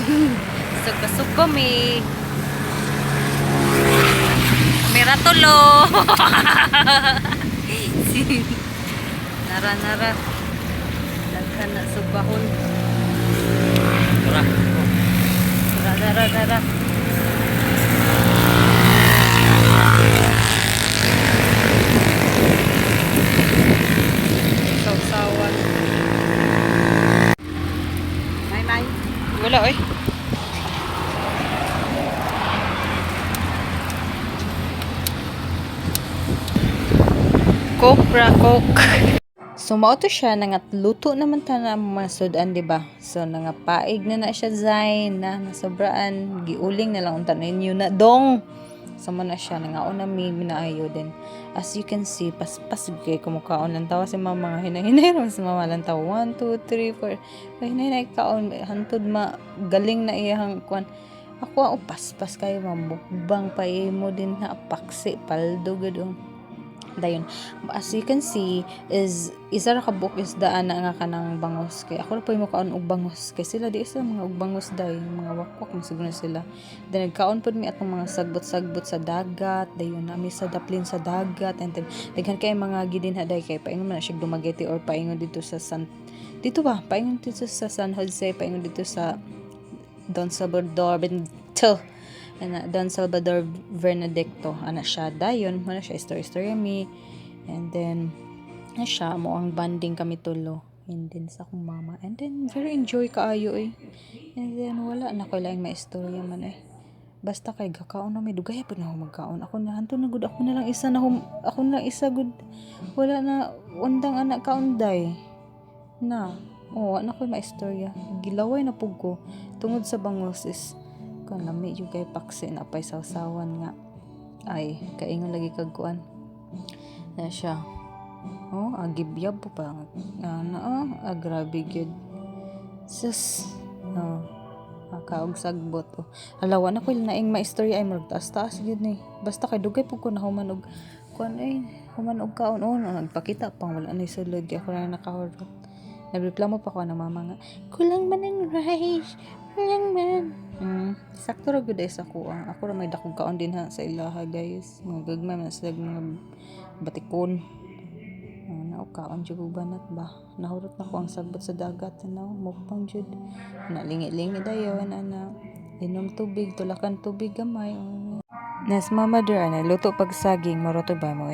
Suka-suka mi. Mira tulo. Nara-nara. Daghan na subahon. Nara-nara-nara. Sausawan. May. Wala oy. Coke. So mao to siya luto naman ta na mga sudan, di ba? So nangapaig na siya zain na nasobraan giuling na lang unta ninyo na dong. So mo na siya nangaon na mi minaayo din. As you can see, paspas gay kumukaon lang tawa si mama hinahinay ron si mama lang tawa 1 2 3 4. Hinahinay kaon hantod galing na iyang kwan. Ako paspas kayo mambukbang pa mo din na paksi paldo gadong dayon. As you can see is isa ra ka book is daan na nga kanang bangos kay ako ra pa mo kaon og bangos kay sila di isa mga og bangos day mga wakwak mo siguro sila. Then nagkaon pud mi atong mga sagbot-sagbot sa dagat dayon nami sa daplin sa dagat and then daghan kay mga gidinha day kay paingon man siya Dumaguete or paingon dito sa paingon dito sa San Jose, paingon dito sa Don Salvador Bernadicto ana siya dayon mo na siya story mi and then na siya mo ang banding kami tulo and then sa akong mama and then very enjoy kaayo and then wala na ko lang maistorya man basta kay gakaon na may dugay pa na ako magkaon ako na hanto na gud ako na lang isa gud wala na undang anak kaunday na na ko maistorya gilaway na pug ko tungod sa bangos is kan lami yung kay paksi na pay sawsawan nga ay kaingon lagi kag kuan na siya agibyab po pa grabe gyud sus kaog sagbot halawa na ko naing maistorya ay murag taas gyud ni basta kay dugay pug ko na human og kuan human og kaon nagpakita pang wala na sulod kay ako na nakahurot. Nagreklamo pa ko na mama nga kulang man ang rice kulang man sakto ra gud sa ako ra may dakong kaon din ha sa ilaha guys mga gagmay man sa mga batikon kaon jud banat ba nahurot na ko ang sagbot sa dagat mukbang jud lingi dayon inom tubig tulakan tubig gamay nas mama der luto pag saging maroto ba mo